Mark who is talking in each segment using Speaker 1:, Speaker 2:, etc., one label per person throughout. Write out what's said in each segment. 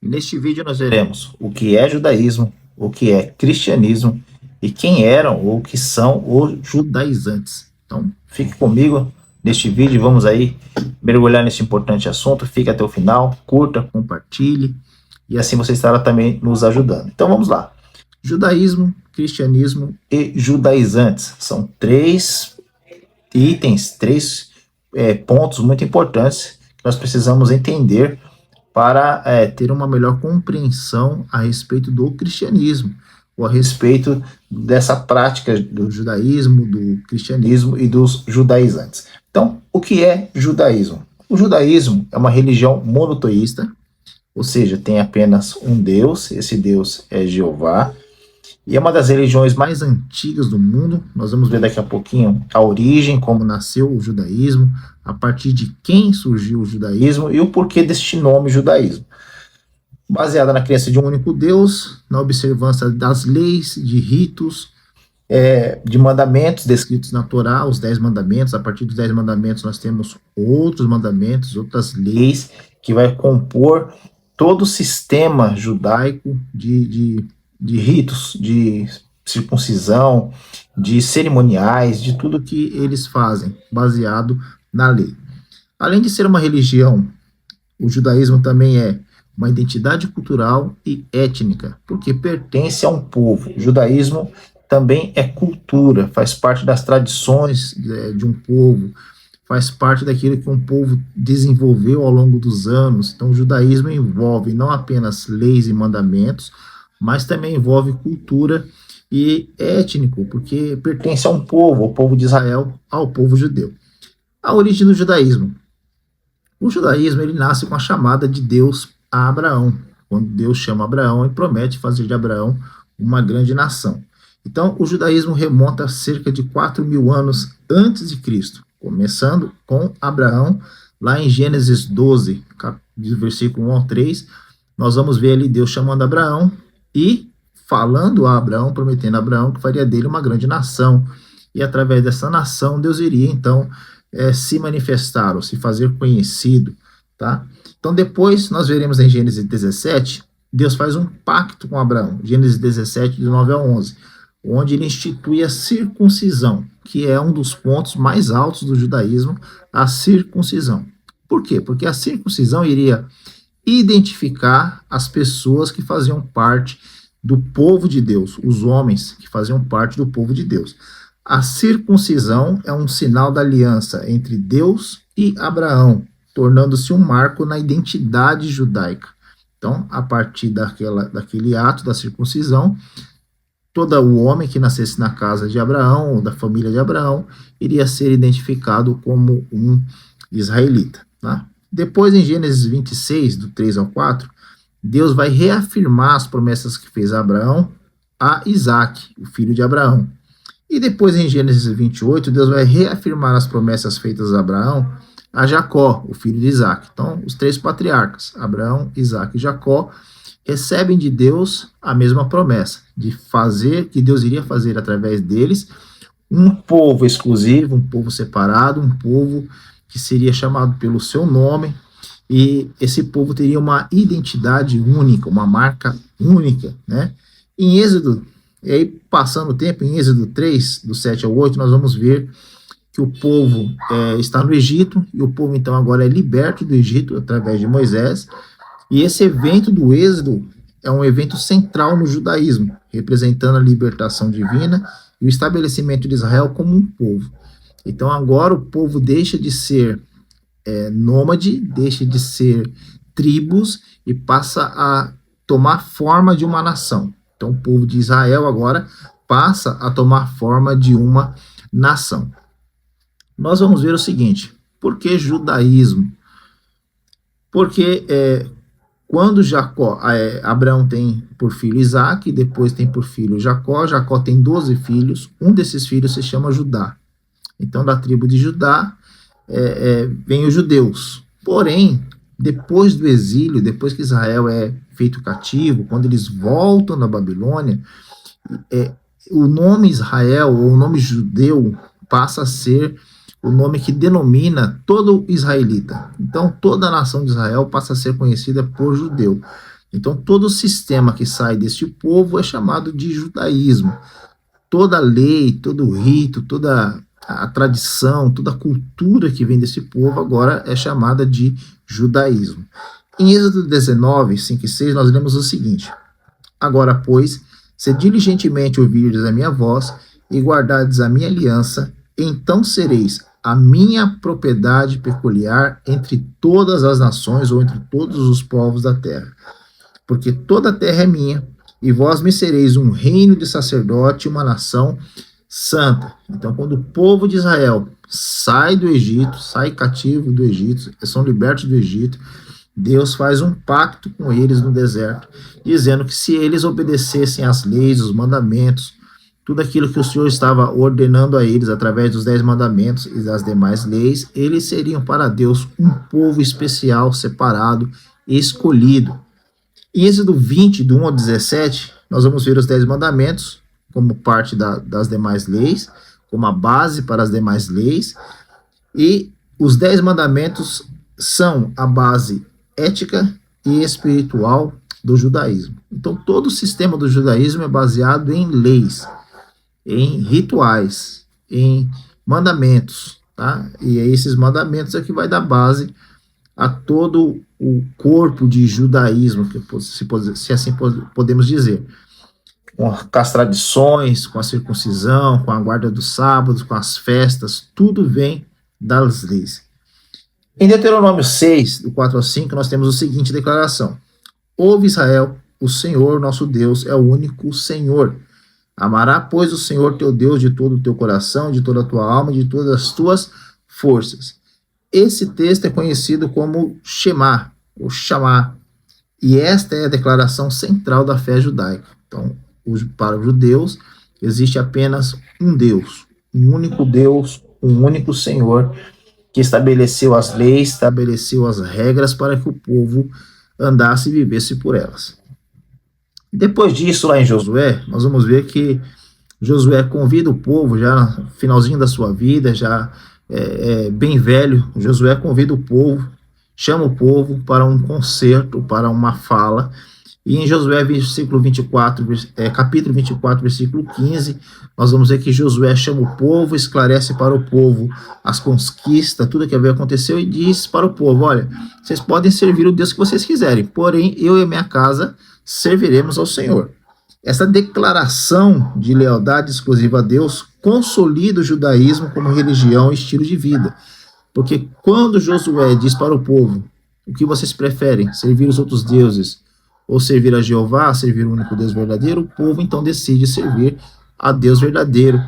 Speaker 1: Neste vídeo nós veremos o que é judaísmo, o que é cristianismo e quem eram ou que são os judaizantes. Então, fique comigo neste vídeo e vamos aí mergulhar neste importante assunto. Fique até o final, curta, compartilhe e assim você estará também nos ajudando. Então vamos lá. Judaísmo, cristianismo e judaizantes são três itens, pontos muito importantes que nós precisamos entender para ter uma melhor compreensão a respeito do cristianismo, ou a respeito dessa prática do judaísmo, do cristianismo e dos judaizantes. Então, o que é judaísmo? O judaísmo é uma religião monoteísta, ou seja, tem apenas um Deus, esse Deus é Jeová, e é uma das religiões mais antigas do mundo. Nós vamos ver daqui a pouquinho a origem, como nasceu o judaísmo, a partir de quem surgiu o judaísmo e o porquê deste nome judaísmo. Baseada na crença de um único Deus, na observância das leis, de ritos, de mandamentos descritos na Torá, os 10 mandamentos. A partir dos 10 mandamentos nós temos outros mandamentos, outras leis, que vai compor todo o sistema judaico de ritos, de circuncisão, de cerimoniais, de tudo que eles fazem, baseado na lei. Além de ser uma religião, o judaísmo também é uma identidade cultural e étnica, porque pertence a um povo. O judaísmo também é cultura, faz parte das tradições de um povo, faz parte daquilo que um povo desenvolveu ao longo dos anos. Então, o judaísmo envolve não apenas leis e mandamentos, mas também envolve cultura e étnico, porque pertence a um povo, ao povo de Israel, ao povo judeu. A origem do judaísmo. O judaísmo ele nasce com a chamada de Deus a Abraão, quando Deus chama Abraão e promete fazer de Abraão uma grande nação. Então, o judaísmo remonta a cerca de 4.000 anos antes de Cristo, começando com Abraão, lá em Gênesis 12, versículo 1 ao 3, nós vamos ver ali Deus chamando Abraão e falando a Abraão, prometendo a Abraão que faria dele uma grande nação, e através dessa nação Deus iria então se manifestar ou se fazer conhecido, tá? Então depois nós veremos em Gênesis 17, Deus faz um pacto com Abraão, Gênesis 17, de 9 a 11, onde ele institui a circuncisão, que é um dos pontos mais altos do judaísmo, a circuncisão. Por quê? Porque a circuncisão iria identificar as pessoas que faziam parte do povo de Deus, os homens que faziam parte do povo de Deus. A circuncisão é um sinal da aliança entre Deus e Abraão, tornando-se um marco na identidade judaica. Então, a partir daquele ato da circuncisão, todo o homem que nascesse na casa de Abraão, ou da família de Abraão, iria ser identificado como um israelita, tá? Depois, em Gênesis 26, do 3 ao 4, Deus vai reafirmar as promessas que fez a Abraão a Isaac, o filho de Abraão. E depois, em Gênesis 28, Deus vai reafirmar as promessas feitas a Abraão a Jacó, o filho de Isaac. Então, os 3 patriarcas, Abraão, Isaac e Jacó, recebem de Deus a mesma promessa, de fazer, que Deus iria fazer através deles, um povo exclusivo, um povo separado, um povo que seria chamado pelo seu nome, e esse povo teria uma identidade única, uma marca única, né? Em Êxodo, e aí passando o tempo, em Êxodo 3, do 7 ao 8, nós vamos ver que o povo está no Egito, e o povo então agora é liberto do Egito através de Moisés, e esse evento do Êxodo é um evento central no judaísmo, representando a libertação divina e o estabelecimento de Israel como um povo. Então agora o povo deixa de ser nômade, deixa de ser tribos e passa a tomar forma de uma nação. Então o povo de Israel agora passa a tomar forma de uma nação. Nós vamos ver o seguinte: por que judaísmo? Porque quando Abraão tem por filho Isaac, depois tem por filho Jacó, Jacó tem 12 filhos, um desses filhos se chama Judá. Então, da tribo de Judá vem os judeus. Porém, depois do exílio, depois que Israel é feito cativo, quando eles voltam da Babilônia, o nome Israel, ou o nome judeu, passa a ser o nome que denomina todo israelita. Então, toda a nação de Israel passa a ser conhecida por judeu. Então, todo o sistema que sai deste povo é chamado de judaísmo. Toda a lei, todo o rito, toda a tradição, toda a cultura que vem desse povo agora é chamada de judaísmo. Em Êxodo 19, 5 e 6, nós lemos o seguinte: Agora, pois, se diligentemente ouvirdes a minha voz e guardardes a minha aliança, então sereis a minha propriedade peculiar entre todas as nações ou entre todos os povos da terra. Porque toda a terra é minha, e vós me sereis um reino de sacerdote, uma nação santa. Então, quando o povo de Israel sai do Egito, sai cativo do Egito, são libertos do Egito, Deus faz um pacto com eles no deserto, dizendo que se eles obedecessem às leis, os mandamentos, tudo aquilo que o Senhor estava ordenando a eles através dos 10 mandamentos e das demais leis, eles seriam para Deus um povo especial, separado, escolhido. Em Êxodo 20, do 1 ao 17, nós vamos ver os 10 mandamentos como parte das demais leis, como a base para as demais leis, e os 10 mandamentos são a base ética e espiritual do judaísmo. Então, todo o sistema do judaísmo é baseado em leis, em rituais, em mandamentos, tá? E esses mandamentos é que vai dar base a todo o corpo de judaísmo, se assim podemos dizer, com as tradições, com a circuncisão, com a guarda dos sábados, com as festas, tudo vem das leis. Em Deuteronômio 6, do 4 ao 5, nós temos a seguinte declaração: Ouve, Israel, o Senhor nosso Deus é o único Senhor. Amará, pois, o Senhor teu Deus de todo o teu coração, de toda a tua alma, de todas as tuas forças. Esse texto é conhecido como Shema, ou Shamá, e esta é a declaração central da fé judaica. Então, para os judeus, existe apenas um Deus, um único Deus, um único Senhor, que estabeleceu as leis, estabeleceu as regras para que o povo andasse e vivesse por elas. Depois disso, lá em Josué, nós vamos ver que Josué convida o povo, já no finalzinho da sua vida, já bem velho, Josué convida o povo, chama o povo para um concerto, para uma fala. E em Josué, capítulo 24, versículo 15, nós vamos ver que Josué chama o povo, esclarece para o povo as conquistas, tudo que havia acontecido, e diz para o povo: olha, vocês podem servir o Deus que vocês quiserem, porém eu e a minha casa serviremos ao Senhor. Essa declaração de lealdade exclusiva a Deus consolida o judaísmo como religião e estilo de vida. Porque quando Josué diz para o povo: o que vocês preferem, servir os outros deuses ou servir a Jeová, servir o único Deus verdadeiro, o povo então decide servir a Deus verdadeiro,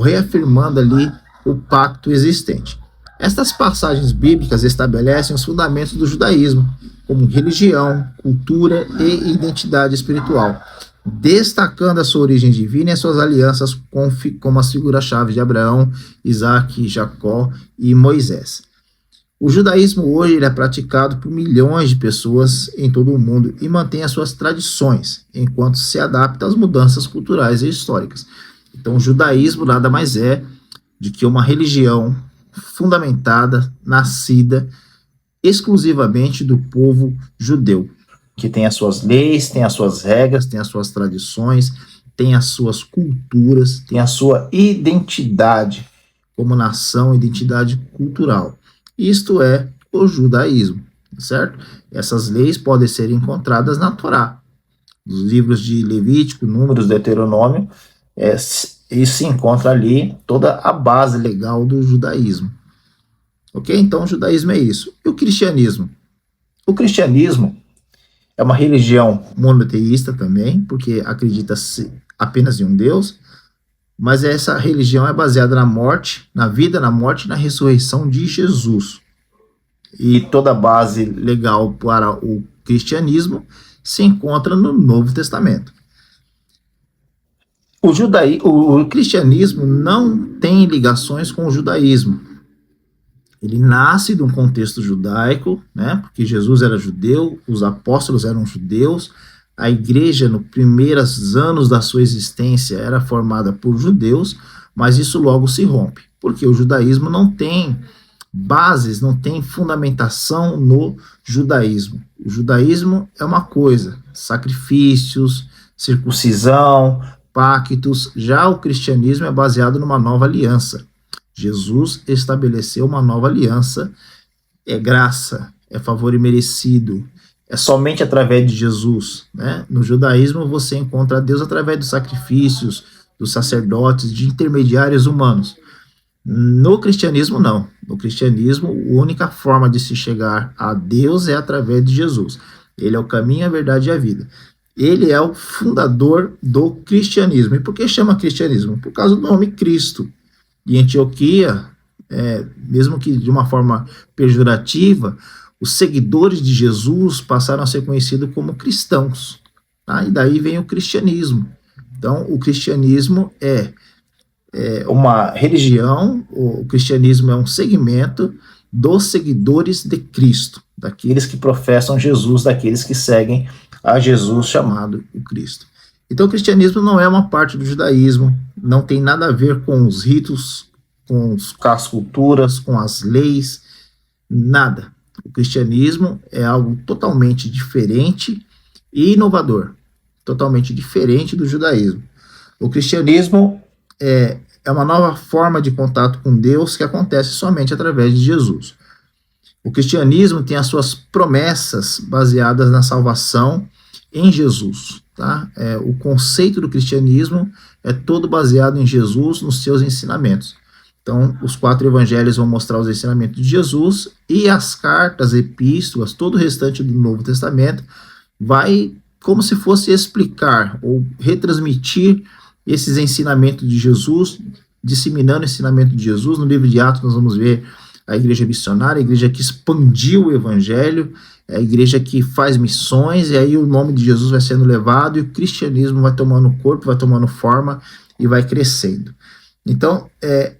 Speaker 1: reafirmando ali o pacto existente. Estas passagens bíblicas estabelecem os fundamentos do judaísmo, como religião, cultura e identidade espiritual, destacando a sua origem divina e as suas alianças como as figuras-chave de Abraão, Isaac, Jacó e Moisés. O judaísmo hoje é praticado por milhões de pessoas em todo o mundo e mantém as suas tradições, enquanto se adapta às mudanças culturais e históricas. Então, o judaísmo nada mais é de que uma religião fundamentada, nascida exclusivamente do povo judeu, que tem as suas leis, tem as suas regras, tem as suas tradições, tem as suas culturas, tem a sua identidade como nação, identidade cultural. Isto é o judaísmo, certo? Essas leis podem ser encontradas na Torá, nos livros de Levítico, Números, Deuteronômio, e se encontra ali toda a base legal do judaísmo. Ok? Então, o judaísmo é isso. E o cristianismo? O cristianismo é uma religião monoteísta também, porque acredita-se apenas em um Deus, mas essa religião é baseada na morte, na vida, na morte e na ressurreição de Jesus. E toda a base legal para o cristianismo se encontra no Novo Testamento. O cristianismo não tem ligações com o judaísmo. Ele nasce de um contexto judaico, né? Porque Jesus era judeu, os apóstolos eram judeus, a igreja, nos primeiros anos da sua existência, era formada por judeus, mas isso logo se rompe, porque o judaísmo não tem bases, não tem fundamentação no judaísmo. O judaísmo é uma coisa, sacrifícios, circuncisão, pactos. Já o cristianismo é baseado numa nova aliança. Jesus estabeleceu uma nova aliança, é graça, é favor imerecido, é somente através de Jesus, né? No judaísmo você encontra Deus através dos sacrifícios, dos sacerdotes, de intermediários humanos. No cristianismo, não. No cristianismo, a única forma de se chegar a Deus é através de Jesus. Ele é o caminho, a verdade e a vida. Ele é o fundador do cristianismo. E por que chama cristianismo? Por causa do nome Cristo. Em Antioquia, mesmo que de uma forma pejorativa, os seguidores de Jesus passaram a ser conhecidos como cristãos. Tá? E daí vem o cristianismo. Então, o cristianismo é uma religião, o cristianismo é um segmento dos seguidores de Cristo, daqueles que professam Jesus, daqueles que seguem a Jesus chamado o Cristo. Então, o cristianismo não é uma parte do judaísmo, não tem nada a ver com os ritos, com as culturas, com as leis, nada. O cristianismo é algo totalmente diferente e inovador, totalmente diferente do judaísmo. O cristianismo é uma nova forma de contato com Deus que acontece somente através de Jesus. O cristianismo tem as suas promessas baseadas na salvação em Jesus. Tá? O conceito do cristianismo é todo baseado em Jesus, nos seus ensinamentos. Então, os 4 evangelhos vão mostrar os ensinamentos de Jesus e as cartas, epístolas, todo o restante do Novo Testamento vai como se fosse explicar ou retransmitir esses ensinamentos de Jesus, disseminando o ensinamento de Jesus. No livro de Atos nós vamos ver a igreja missionária, a igreja que expandiu o evangelho, a igreja que faz missões, e aí o nome de Jesus vai sendo levado e o cristianismo vai tomando corpo, vai tomando forma e vai crescendo. Então,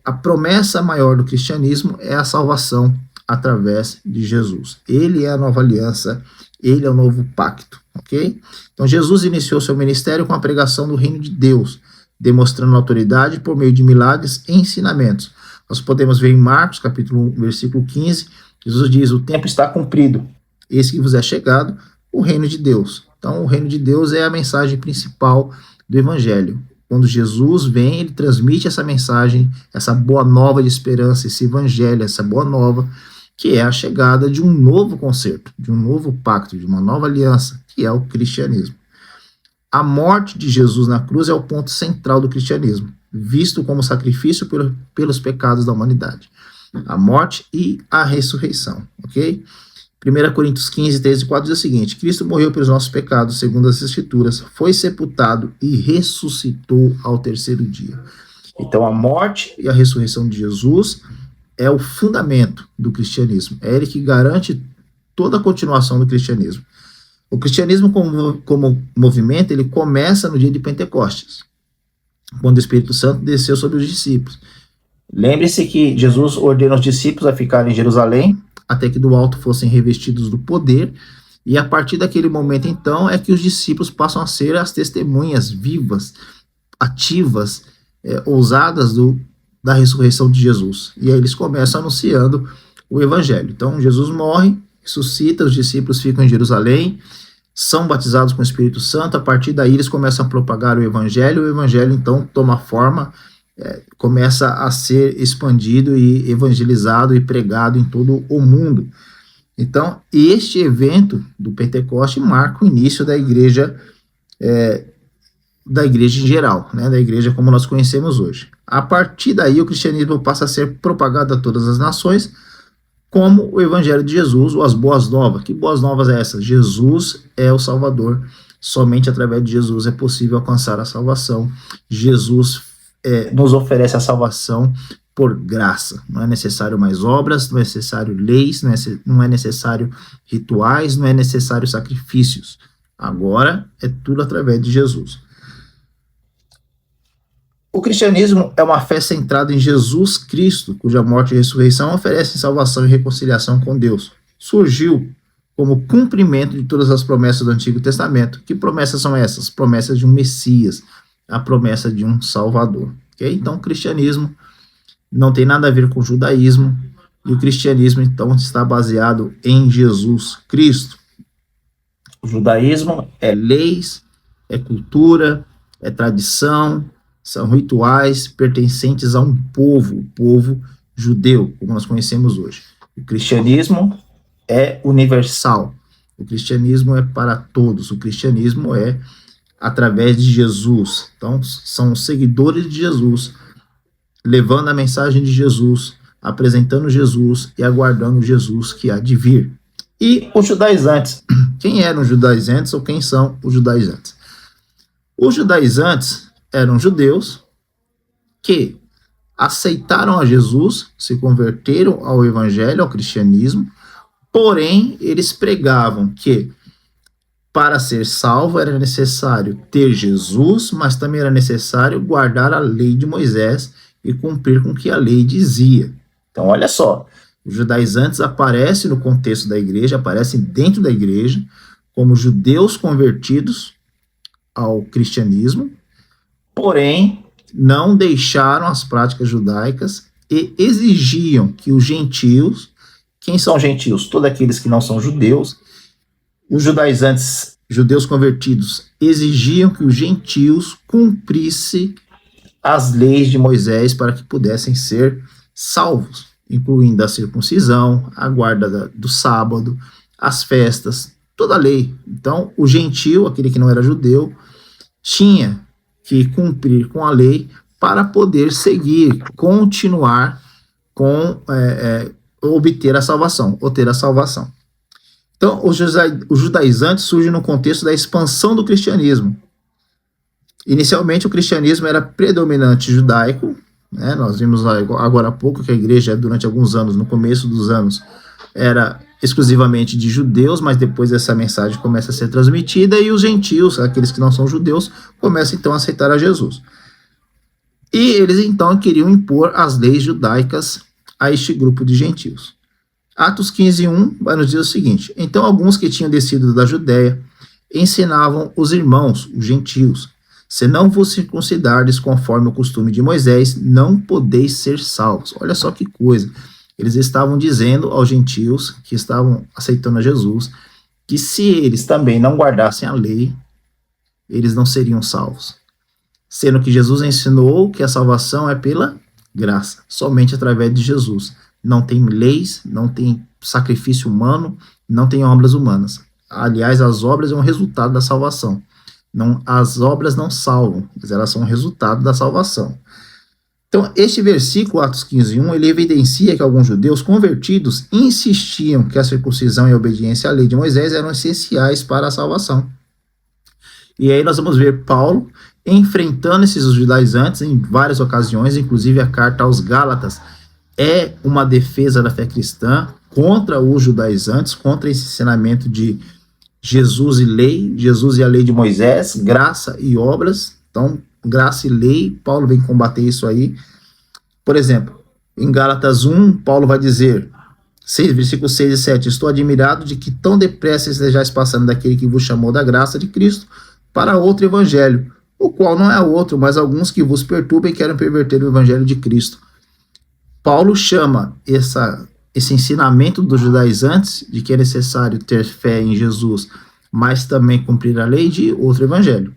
Speaker 1: a promessa maior do cristianismo é a salvação através de Jesus. Ele é a nova aliança, ele é o novo pacto, ok? Então, Jesus iniciou seu ministério com a pregação do reino de Deus, demonstrando autoridade por meio de milagres e ensinamentos. Nós podemos ver em Marcos, capítulo 1, versículo 15, Jesus diz: o tempo está cumprido, eis que vos é chegado o reino de Deus. Então, o reino de Deus é a mensagem principal do evangelho. Quando Jesus vem, ele transmite essa mensagem, essa boa nova de esperança, esse evangelho, essa boa nova, que é a chegada de um novo concerto, de um novo pacto, de uma nova aliança, que é o cristianismo. A morte de Jesus na cruz é o ponto central do cristianismo, visto como sacrifício pelos pecados da humanidade. A morte e a ressurreição, ok? 1 Coríntios 15, 13 e 4 diz o seguinte: Cristo morreu pelos nossos pecados, segundo as Escrituras, foi sepultado e ressuscitou ao 3º dia. Então, a morte e a ressurreição de Jesus é o fundamento do cristianismo. É ele que garante toda a continuação do cristianismo. O cristianismo como movimento, ele começa no dia de Pentecostes, quando o Espírito Santo desceu sobre os discípulos. Lembre-se que Jesus ordena os discípulos a ficarem em Jerusalém, até que do alto fossem revestidos do poder, e a partir daquele momento, então, é que os discípulos passam a ser as testemunhas vivas, ativas, ousadas da ressurreição de Jesus. E aí eles começam anunciando o evangelho. Então, Jesus morre, ressuscita, os discípulos ficam em Jerusalém, são batizados com o Espírito Santo, a partir daí eles começam a propagar o evangelho então toma forma, começa a ser expandido e evangelizado e pregado em todo o mundo. Então, este evento do Pentecoste marca o início da igreja em geral, né, da igreja como nós conhecemos hoje. A partir daí, o cristianismo passa a ser propagado a todas as nações, como o evangelho de Jesus, ou as boas novas. Que boas novas é essas? Jesus é o Salvador. Somente através de Jesus é possível alcançar a salvação. Jesus nos oferece a salvação por graça. Não é necessário mais obras, não é necessário leis, não é necessário rituais, não é necessário sacrifícios. Agora é tudo através de Jesus. O cristianismo é uma fé centrada em Jesus Cristo, cuja morte e ressurreição oferecem salvação e reconciliação com Deus. Surgiu como cumprimento de todas as promessas do Antigo Testamento. Que promessas são essas? Promessas de um Messias, a promessa de um Salvador. Okay? Então, o cristianismo não tem nada a ver com o judaísmo, E o cristianismo, então, está baseado em Jesus Cristo. O judaísmo é leis, é cultura, é tradição, são rituais pertencentes a um povo, o povo judeu, como nós conhecemos hoje. O cristianismo é universal. O cristianismo é para todos. O cristianismo é através de Jesus. Então, são seguidores de Jesus, levando a mensagem de Jesus, apresentando Jesus e aguardando Jesus que há de vir. E os judaizantes. Quem eram os judaizantes ou quem são os judaizantes? Os judaizantes eram judeus que aceitaram a Jesus, se converteram ao evangelho, ao cristianismo, porém eles pregavam que para ser salvo era necessário ter Jesus, mas também era necessário guardar a lei de Moisés e cumprir com o que a lei dizia. Então, olha só, os judaizantes aparecem no contexto da igreja, aparecem dentro da igreja, como judeus convertidos ao cristianismo, porém não deixaram as práticas judaicas e exigiam que os gentios, quem são gentios? Todos aqueles que não são judeus. Os judaizantes, judeus convertidos, exigiam que os gentios cumprissem as leis de Moisés para que pudessem ser salvos, incluindo a circuncisão, a guarda do sábado, as festas, toda a lei. Então, o gentio, aquele que não era judeu, tinha que cumprir com a lei para poder seguir, continuar com obter a salvação, ou ter a salvação. Então, os judaizantes surgem no contexto da expansão do cristianismo. Inicialmente, o cristianismo era predominante judaico, né? Nós vimos agora há pouco que a igreja, durante alguns anos, no começo dos anos, era exclusivamente de judeus, mas depois essa mensagem começa a ser transmitida e os gentios, aqueles que não são judeus, começam então a aceitar a Jesus. E eles então queriam impor as leis judaicas a este grupo de gentios. Atos 15:1 vai nos dizer o seguinte: então alguns que tinham descido da Judéia ensinavam os irmãos, os gentios, se não vos circuncidardes conforme o costume de Moisés, não podeis ser salvos. Olha só que coisa. Eles estavam dizendo aos gentios que estavam aceitando a Jesus que se eles também não guardassem a lei, eles não seriam salvos. Sendo que Jesus ensinou que a salvação é pela graça, somente através de Jesus. Não tem leis, não tem sacrifício humano, não tem obras humanas. Aliás, as obras é um resultado da salvação. Não, as obras não salvam, mas elas são um resultado da salvação. Então, este versículo, Atos 15:1, ele evidencia que alguns judeus convertidos insistiam que a circuncisão e a obediência à lei de Moisés eram essenciais para a salvação. E aí nós vamos ver Paulo enfrentando esses judaizantes em várias ocasiões, inclusive a carta aos Gálatas é uma defesa da fé cristã contra os judaizantes, contra esse ensinamento de Jesus e lei, Jesus e a lei de Moisés, graça e obras. Então, graça e lei, Paulo vem combater isso aí. Por exemplo, em Gálatas 1, Paulo vai dizer, versículos 6 e 7, estou admirado de que tão depressa estejais passando daquele que vos chamou da graça de Cristo para outro evangelho, o qual não é outro, mas alguns que vos perturbam e querem perverter o evangelho de Cristo. Paulo chama esse ensinamento dos judaizantes de que é necessário ter fé em Jesus, mas também cumprir a lei, de outro evangelho.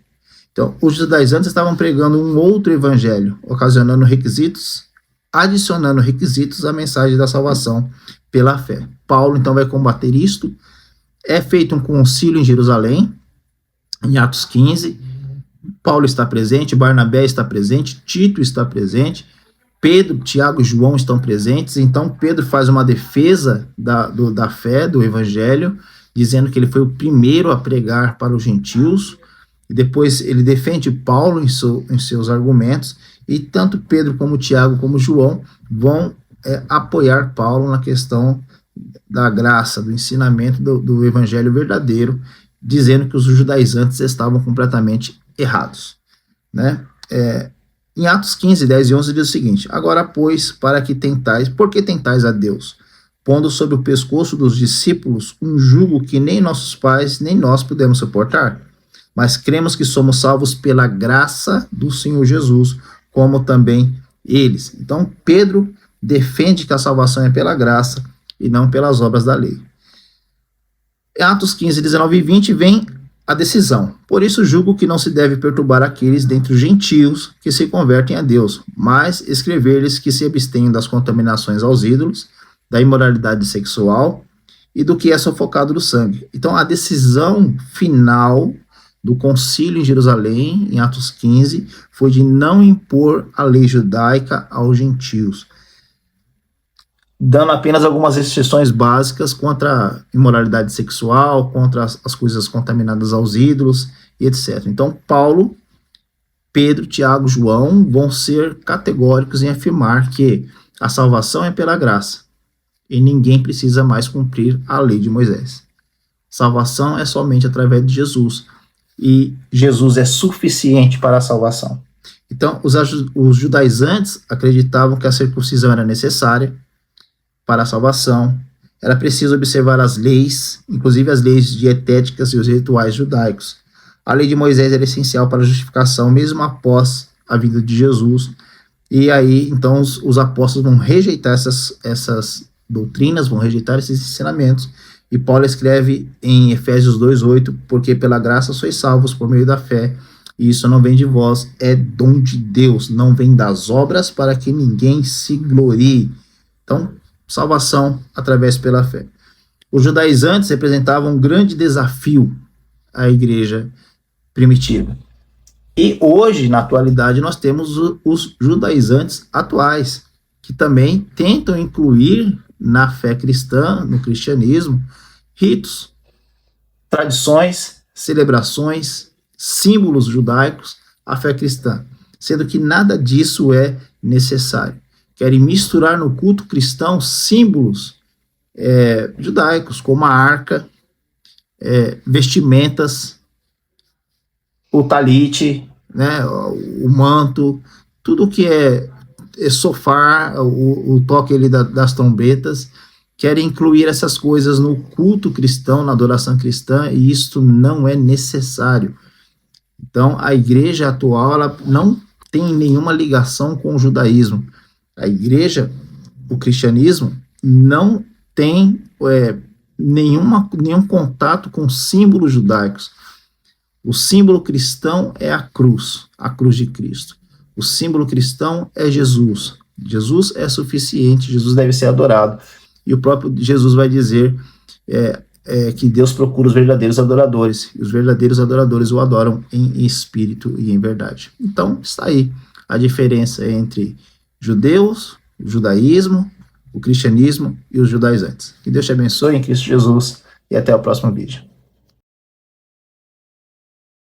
Speaker 1: Então, os judaizantes estavam pregando um outro evangelho, ocasionando requisitos, adicionando requisitos à mensagem da salvação pela fé. Paulo, então, vai combater isto. É feito um concílio em Jerusalém, em Atos 15. Paulo está presente, Barnabé está presente, Tito está presente, Pedro, Tiago e João estão presentes. Então, Pedro faz uma defesa da fé, do evangelho, dizendo que ele foi o primeiro a pregar para os gentios. E depois ele defende Paulo em seus argumentos, e tanto Pedro como Tiago como João vão apoiar Paulo na questão da graça, do ensinamento do evangelho verdadeiro, dizendo que os judaizantes estavam completamente errados, né? Em Atos 15, 10 e 11 diz o seguinte: agora, pois, por que tentais a Deus, pondo sobre o pescoço dos discípulos um jugo que nem nossos pais nem nós pudemos suportar? Mas cremos que somos salvos pela graça do Senhor Jesus, como também eles. Então, Pedro defende que a salvação é pela graça e não pelas obras da lei. Em Atos 15, 19 e 20 vem a decisão. Por isso julgo que não se deve perturbar aqueles dentre os gentios que se convertem a Deus, mas escrever-lhes que se abstenham das contaminações aos ídolos, da imoralidade sexual e do que é sufocado do sangue. Então a decisão final do concílio em Jerusalém, em Atos 15, foi de não impor a lei judaica aos gentios, dando apenas algumas restrições básicas contra a imoralidade sexual, contra as coisas contaminadas aos ídolos e etc. Então, Paulo, Pedro, Tiago, João vão ser categóricos em afirmar que a salvação é pela graça e ninguém precisa mais cumprir a lei de Moisés. Salvação é somente através de Jesus e Jesus é suficiente para a salvação. Então, os judaizantes acreditavam que a circuncisão era necessária para a salvação, era preciso observar as leis, inclusive as leis dietéticas e os rituais judaicos. A lei de Moisés era essencial para a justificação, mesmo após a vinda de Jesus. E aí, então, os apóstolos vão rejeitar essas doutrinas, vão rejeitar esses ensinamentos. E Paulo escreve em Efésios 2:8, porque pela graça sois salvos por meio da fé, e isso não vem de vós, é dom de Deus, não vem das obras para que ninguém se glorie. Então, salvação através pela fé. Os judaizantes representavam um grande desafio à igreja primitiva. E hoje, na atualidade, nós temos os judaizantes atuais, que também tentam incluir na fé cristã, no cristianismo, ritos, tradições, celebrações, símbolos judaicos à fé cristã, sendo que nada disso é necessário. Querem misturar no culto cristão símbolos judaicos, como a arca, vestimentas, o talite, né, o manto, tudo que é sofá, o toque ali das trombetas, querem incluir essas coisas no culto cristão, na adoração cristã, e isto não é necessário. Então, a igreja atual ela não tem nenhuma ligação com o judaísmo. A igreja, o cristianismo, não tem nenhum contato com símbolos judaicos. O símbolo cristão é a cruz de Cristo. O símbolo cristão é Jesus. Jesus é suficiente, Jesus deve ser adorado. E o próprio Jesus vai dizer que Deus procura os verdadeiros adoradores, e os verdadeiros adoradores o adoram em espírito e em verdade. Então, está aí a diferença entre judeus, o judaísmo, o cristianismo e os judaizantes. Que Deus te abençoe em Cristo Jesus e até o próximo vídeo.